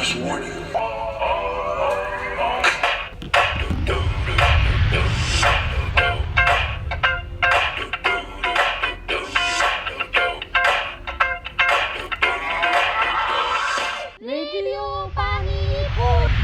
must warn you. Radio पानीपुर।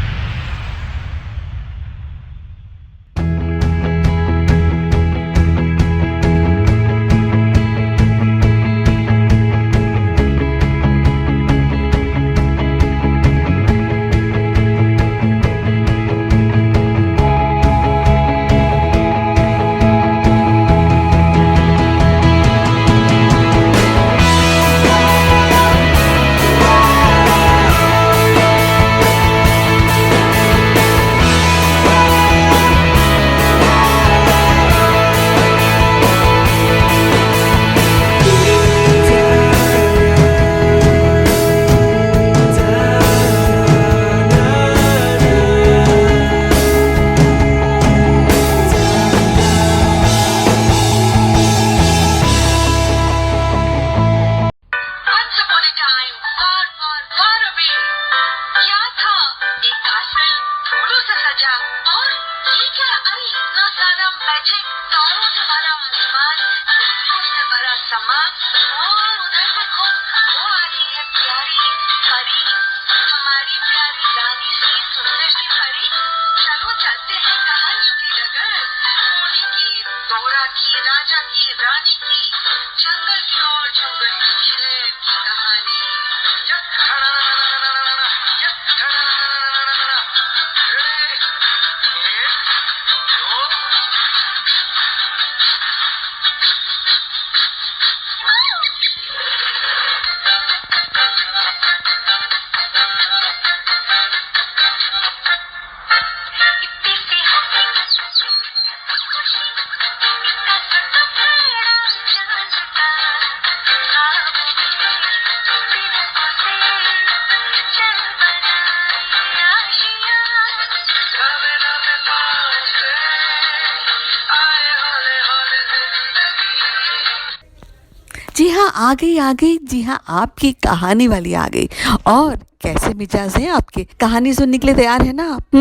जी हाँ, आ गई जी हाँ, आपकी कहानी वाली आ गई। और कैसे मिजाज हैं आपके? कहानी सुनने के लिए तैयार है ना आप?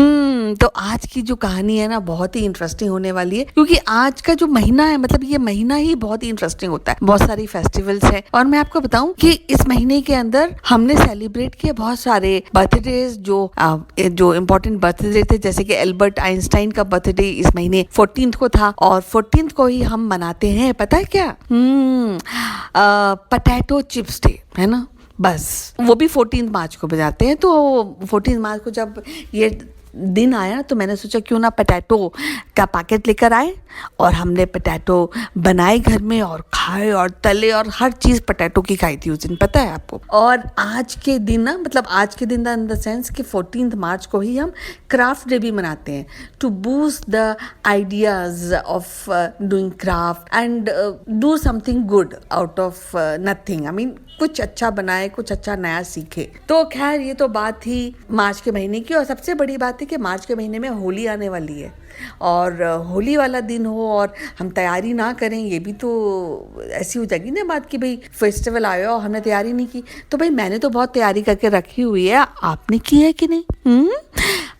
तो आज की जो कहानी है ना, बहुत ही इंटरेस्टिंग होने वाली है, क्योंकि आज का जो महीना है, मतलब ये महीना ही बहुत ही इंटरेस्टिंग होता है। बहुत सारी फेस्टिवल्स है, और मैं आपको बताऊं कि इस महीने के अंदर हमने सेलिब्रेट किए बहुत सारे बर्थडेज, जो इम्पोर्टेंट बर्थडे थे, जैसे कि एल्बर्ट आइंस्टाइन का बर्थडे इस महीने 14th को था, और 14th को ही हम मनाते हैं, पता है क्या? पोटैटो चिप्स डे, है ना। बस वो भी 14 मार्च को बजाते हैं। तो 14 मार्च को जब ये दिन आया, तो मैंने सोचा क्यों ना पोटैटो का पैकेट लेकर आए, और हमने पोटैटो बनाए घर में और खाए और तले, और हर चीज़ पोटैटो की खाई थी उस दिन, पता है आपको। और आज के दिन ना, मतलब आज के दिन इन द सेंस कि 14 मार्च को ही हम क्राफ्ट डे भी मनाते हैं, to boost the ideas of doing craft and do something good out of nothing. I mean कुछ अच्छा बनाए, कुछ अच्छा नया सीखे। तो खैर, ये तो बात थी मार्च के महीने की। और सबसे बड़ी बात है कि मार्च के महीने में होली आने वाली है, और होली वाला दिन हो और हम तैयारी ना करें, ये भी तो ऐसी हो जाएगी ना बात कि भाई फेस्टिवल आया और हमने तैयारी नहीं की। तो भाई मैंने तो बहुत तैयारी करके रखी हुई है, आपने की है कि नहीं?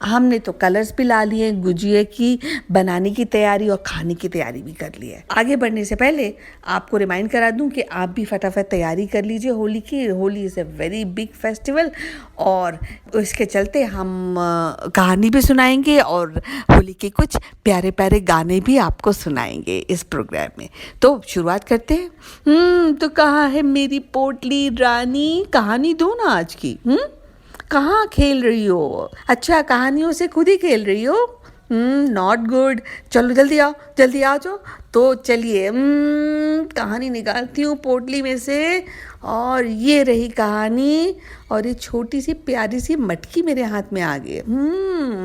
हमने तो कलर्स भी ला लिए, गुजिया की बनाने की तैयारी और खाने की तैयारी भी कर ली है। आगे बढ़ने से पहले आपको रिमाइंड करा दूं कि आप भी फटाफट तैयारी कर लीजिए होली की। Holi is a very big festival, और इसके चलते हम कहानी भी सुनाएंगे और होली के कुछ प्यारे प्यारे गाने भी आपको सुनाएंगे इस प्रोग्राम में। तो शुरुआत करते हैं। तो कहाँ है मेरी पोटली रानी? कहानी दो ना आज की। कहाँ खेल रही हो? अच्छा, कहानियों से खुद ही खेल रही हो? Not good. चलो जल्दी आओ, जल्दी आ जाओ। तो चलिए, कहानी निकालती हूँ पोटली में से, और ये रही कहानी, और ये छोटी सी प्यारी सी मटकी मेरे हाथ में आ गई।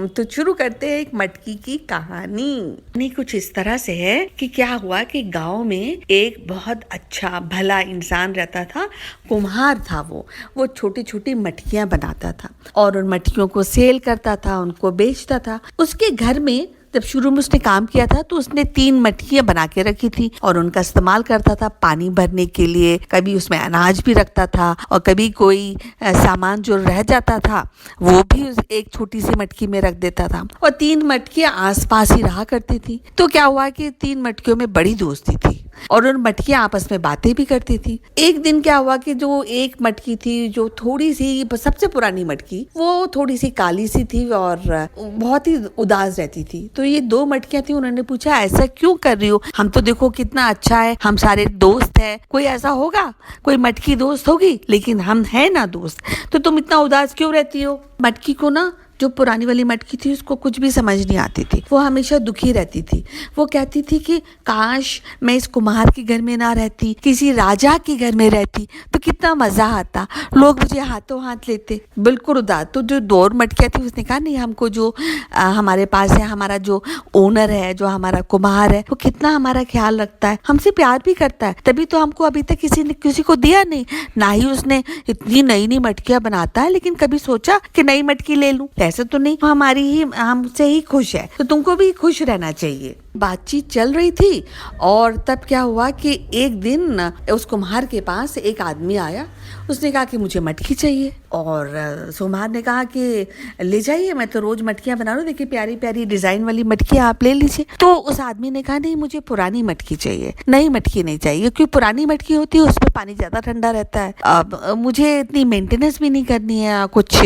तो शुरू करते हैं एक मटकी की कहानी। कुछ इस तरह से है कि क्या हुआ कि गांव में एक बहुत अच्छा भला इंसान रहता था। कुम्हार था वो छोटी छोटी मटकियां बनाता था, और उन मटकियों को सेल करता था, उनको बेचता था। उसके घर में जब शुरू में उसने काम किया था तो उसने 3 मटकियाँ बना के रखी थी और उनका इस्तेमाल करता था पानी भरने के लिए। कभी उसमें अनाज भी रखता था और कभी कोई सामान जो रह जाता था वो भी एक छोटी सी मटकी में रख देता था और 3 मटकियाँ आसपास ही रहा करती थी। तो क्या हुआ कि 3 मटकियों में बड़ी दोस्ती थी और उन मटकियाँ आपस में बातें भी करती थी। एक दिन क्या हुआ कि जो एक मटकी थी, जो थोड़ी सी सबसे पुरानी मटकी, वो थोड़ी सी काली सी थी और बहुत ही उदास रहती थी। तो ये 2 मटकियाँ थी, उन्होंने पूछा ऐसा क्यों कर रही हो, हम तो देखो कितना अच्छा है, हम सारे दोस्त हैं, कोई ऐसा होगा, कोई मटकी दोस्त होगी, लेकिन हम हैं ना दोस्त, तो तुम इतना उदास क्यों रहती हो। मटकी को ना, जो पुरानी वाली मटकी थी, उसको कुछ भी समझ नहीं आती थी, वो हमेशा दुखी रहती थी। वो कहती थी कि काश मैं इस कुम्हार के घर में ना रहती, किसी राजा के घर में रहती तो कितना मज़ा आता, लोग मुझे हाथों हाथ लेते। बिल्कुल उदास। तो जो 2 मटकियाँ थी उसने कहा नहीं, हमको जो हमारे पास है, हमारा जो ओनर है, जो हमारा कुम्हार है, वो कितना हमारा ख्याल रखता है, हमसे प्यार भी करता है, तभी तो हमको अभी तक किसी ने किसी को दिया नहीं। ना ही उसने इतनी नई नई मटकियाँ बनाता है, लेकिन कभी सोचा कि नई मटकी ले लूँ, ऐसा तो नहीं, हमारी ही हमसे ही खुश है, तो तुमको भी खुश रहना चाहिए। बातचीत चल रही थी और तब क्या हुआ कि एक दिन उस कुम्हार के पास एक आदमी आया। उसने कहा कि मुझे मटकी चाहिए और कुम्हार ने कहा कि ले जाइए, मैं तो रोज मटकियाँ बना रहा हूँ, देखिए प्यारी प्यारी डिजाइन वाली मटकियाँ आप ले लीजिए। तो उस आदमी ने कहा नहीं, मुझे पुरानी मटकी चाहिए, नई मटकी नहीं चाहिए, क्योंकि पुरानी मटकी होती है उसमें पानी ज्यादा ठंडा रहता है, अब मुझे इतनी मेंटेनेंस भी नहीं करनी है कुछ,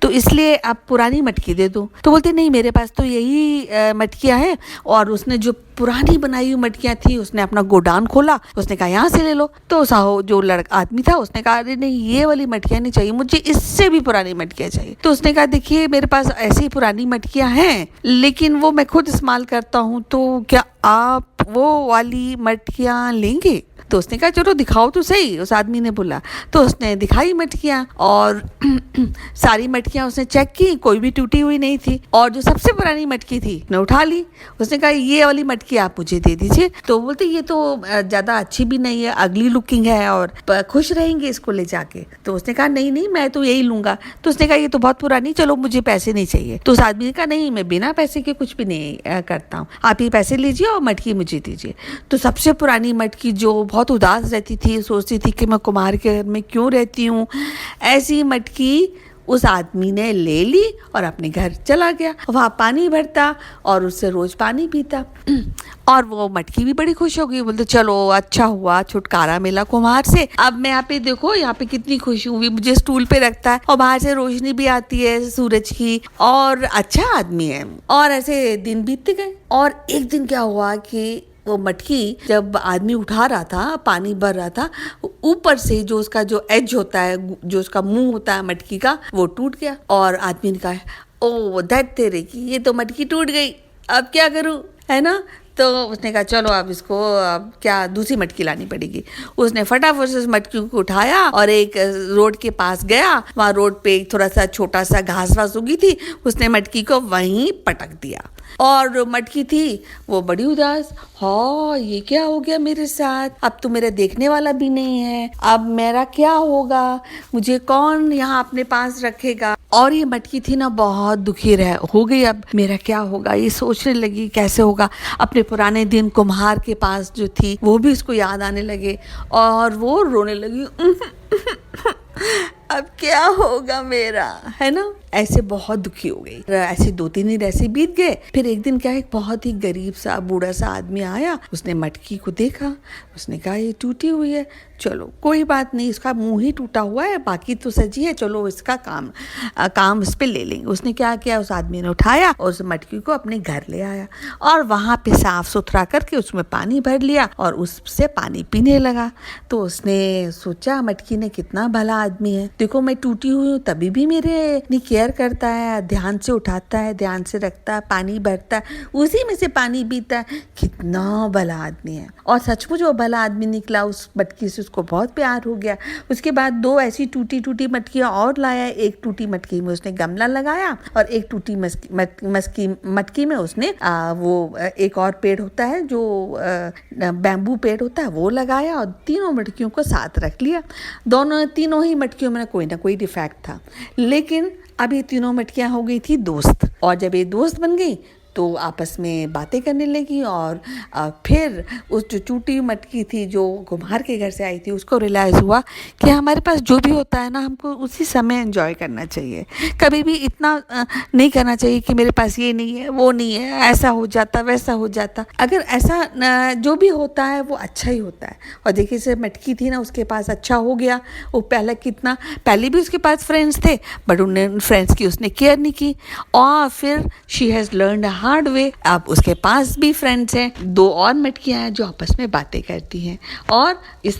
तो इसलिए आप पुरानी मटकी दे दो। तो बोलते नहीं, मेरे पास तो यही मटकियाँ हैं। और उसने जो पुरानी बनाई हुई मटकियाँ थी, उसने अपना गोडाउन खोला, उसने कहा यहाँ से ले लो। तो साहो जो लड़का आदमी था उसने कहा अरे नहीं, ये वाली मटकियाँ नहीं चाहिए, मुझे इससे भी पुरानी मटकियाँ चाहिए। तो उसने कहा देखिए मेरे पास ऐसी पुरानी मटकियाँ हैं, लेकिन वो मैं खुद इस्तेमाल करता हूँ, तो क्या आप वो वाली मटकियाँ लेंगे। तो उसने कहा चलो दिखाओ तो सही, उस आदमी ने बोला। तो उसने दिखाई मटकियाँ और सारी मटकियाँ उसने चेक की, कोई भी टूटी हुई नहीं थी, और जो सबसे पुरानी मटकी थी उसने उठा ली। उसने कहा ये वाली मटकी आप मुझे दे दीजिए। तो बोलते ये तो ज़्यादा अच्छी भी नहीं है, अगली लुकिंग है और खुश रहेंगे इसको ले जाके। तो उसने कहा नहीं नहीं, मैं तो यही लूँगा। तो उसने कहा ये तो बहुत पुरानी, चलो मुझे पैसे नहीं चाहिए। तो उस आदमी ने कहा नहीं, मैं बिना पैसे के कुछ भी नहीं करता हूँ, आप ये पैसे लीजिए और मटकी मुझे दीजिए। तो सबसे पुरानी मटकी जो बहुत उदास रहती थी, सोचती थी कि मैं कुम्हार के घर में क्यों रहती हूँ, ऐसी मटकी उस आदमी ने ले ली और अपने घर चला गया, वहाँ पानी भरता और उससे रोज पानी पीता। और वो मटकी भी बड़ी खुश हो गई, बोलते चलो अच्छा हुआ, छुटकारा मिला कुम्हार से। अब मैं यहाँ पे देखो, यहाँ पे कितनी खुशी हुई, मुझे स्टूल पे रखता है और बाहर से रोशनी भी आती है सूरज की, और अच्छा आदमी है। और ऐसे दिन बीतते गए। और एक दिन क्या हुआ कि वो मटकी जब आदमी उठा रहा था, पानी भर रहा था, ऊपर से जो उसका जो एज होता है, जो उसका मुंह होता है मटकी का, वो टूट गया। और आदमी ने कहा ओ दैट तेरे की, ये तो मटकी टूट गई, अब क्या करूं, है ना। तो उसने कहा चलो अब इसको अब क्या दूसरी मटकी लानी पड़ेगी। उसने फटाफट से उस मटकी को उठाया और एक रोड के पास गया, वहाँ रोड पे एक थोड़ा सा छोटा सा घास वास उगी थी, उसने मटकी को वहीं पटक दिया। और मटकी थी वो बड़ी उदास, हाँ ये क्या हो गया मेरे साथ, अब तो मेरा देखने वाला भी नहीं है, अब मेरा क्या होगा, मुझे कौन यहाँ अपने पास रखेगा। और ये मटकी थी ना बहुत दुखी हो गई, अब मेरा क्या होगा, ये सोचने लगी कैसे होगा। अपने पुराने दिन कुम्हार के पास जो थी वो भी उसको याद आने लगे और वो रोने लगी अब क्या होगा मेरा, है ना। ऐसे बहुत दुखी हो गई। ऐसे 2-3 दिन ऐसे बीत गए। फिर एक दिन क्या, एक बहुत ही गरीब सा बूढ़ा सा आदमी आया, उसने मटकी को देखा, उसने कहा ये टूटी हुई है, चलो कोई बात नहीं, इसका मुंह ही टूटा हुआ है, बाकी तो सजी है, चलो इसका काम इस पे ले लेंगे। उसने क्या किया, उस आदमी ने उठाया और उस मटकी को अपने घर ले आया और वहाँ पे साफ सुथरा करके उसमें पानी भर लिया और उससे पानी पीने लगा। तो उसने सोचा मटकी ने कितना भला आदमी है, देखो मैं टूटी हुई हूँ तभी भी मेरे इतनी केयर करता है, ध्यान से उठाता है, ध्यान से रखता है, पानी भरता है, उसी में से पानी पीता है, कितना भला आदमी है। और सचमुच वो भला आदमी निकला, उस मटकी से उसको बहुत प्यार हो गया। उसके बाद 2 ऐसी टूटी टूटी मटकियाँ और लाया, एक टूटी मटकी में उसने गमला लगाया और एक टूटी मटकी में उसने वो एक और पेड़ होता है जो बैम्बू पेड़ होता है वो लगाया और तीनों मटकियों को साथ रख लिया। तीनों ही मटकियों में कोई ना कोई डिफेक्ट था, लेकिन अब ये तीनों मटकियाँ हो गई थी दोस्त। और जब ये दोस्त बन गई तो आपस में बातें करने लगी और फिर उस जो टूटी मटकी थी जो कुम्हार के घर से आई थी उसको रियलाइज़ हुआ कि हमारे पास जो भी होता है ना हमको उसी समय एंजॉय करना चाहिए। कभी भी इतना नहीं करना चाहिए कि मेरे पास ये नहीं है, वो नहीं है, ऐसा हो जाता, वैसा हो जाता। अगर ऐसा जो भी होता है वो अच्छा ही होता है। और देखिए जैसे मटकी थी ना उसके पास अच्छा हो गया। वो पहले भी उसके पास फ्रेंड्स थे बट उन्हें फ्रेंड्स की उसने केयर नहीं की और फिर she has learned hard way. अब उसके पास भी फ्रेंड्स हैं, 2 और मटकियाँ हैं जो आपस में बातें करती हैं और इस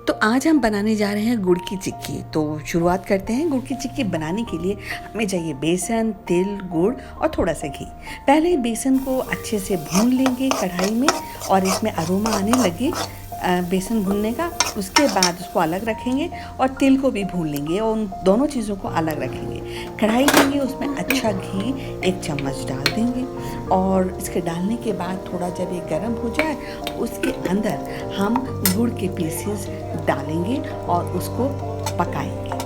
तो आज हम बनाने जा रहे हैं गुड़ की चिक्की। तो शुरुआत करते हैं। गुड़ की चिक्की बनाने के लिए हमें चाहिए बेसन, तिल, गुड़ और थोड़ा सा घी। पहले बेसन को अच्छे से भून लेंगे कढ़ाई में और इसमें अरोमा आने लगे बेसन भूनने का। उसके बाद उसको अलग रखेंगे और तिल को भी भून लेंगे और उन दोनों चीज़ों को अलग रखेंगे। कढ़ाई लेंगे, उसमें अच्छा घी 1 चम्मच डाल देंगे और इसके डालने के बाद थोड़ा जब ये गर्म हो जाए उसके अंदर हम गुड़ के पीसेस डालेंगे और उसको पकाएंगे।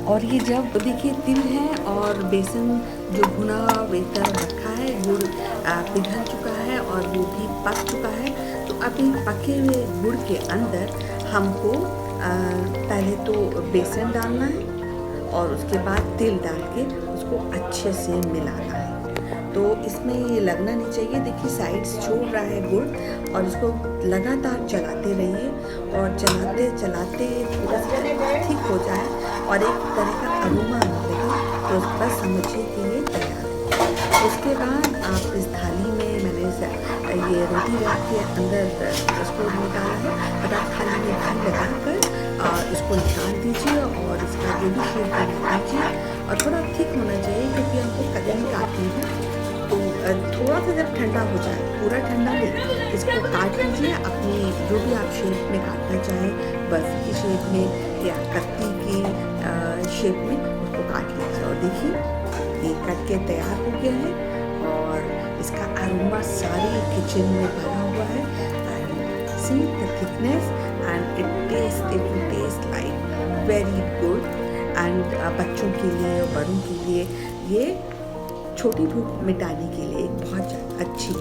और ये जब देखिए तिल है और बेसन जो भुना बेसन रखा है, गुड़ पिघल चुका है और वो भी पक चुका है। तो अभी पके हुए गुड़ के अंदर हमको पहले तो बेसन डालना है और उसके बाद तिल डाल के उसको अच्छे से मिलाना है। तो इसमें ये लगना नहीं चाहिए। देखिए साइड्स छोड़ रहा है गुड़ और इसको लगातार चलाते रहिए और चलाते चलाते पूरा ठीक हो जाए और एक तरह का अरोमा आने लगे तो बस समझिए कि ये तैयार है। उसके बाद आप इस थाली में मैंने ये रोटी रख के अंदर इसको निकाला है और आप थाली में घी लगाकर इसको निकाल दीजिए और इसका जो भी शेप बना दीजिए और थोड़ा थिक होना चाहिए क्योंकि हमको कदम काटनी है। तो थोड़ा सा जब ठंडा हो जाए, पूरा ठंडा नहीं, इसको काट लीजिए अपनी जो भी आप शेप में काटना चाहें, बर्फ़ी की शेप में या कत्ती की शेप में उसको काट लीजिए। और देखिए ये कट के तैयार हो गया है और इसका अरोमा सारी किचन में भरा हुआ है। And see the thickness and it will taste like very good. And बच्चों के लिए और बड़ों के लिए ये छोटी भूख मिटाने के लिए एक बहुत अच्छी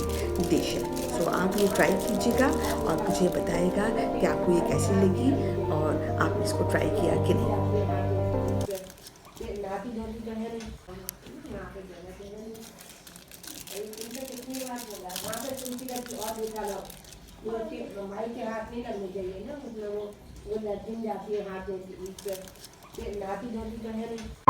डिश है। सो आप ये ट्राई कीजिएगा और मुझे बताइएगा कि आपको ये कैसी लगी और आपने इसको ट्राई किया कि नहीं। भाई के हाथ नहीं लगने चाहिए ना, मतलब वो लड़की जाती है हाथ नाती धोती तो है नहीं।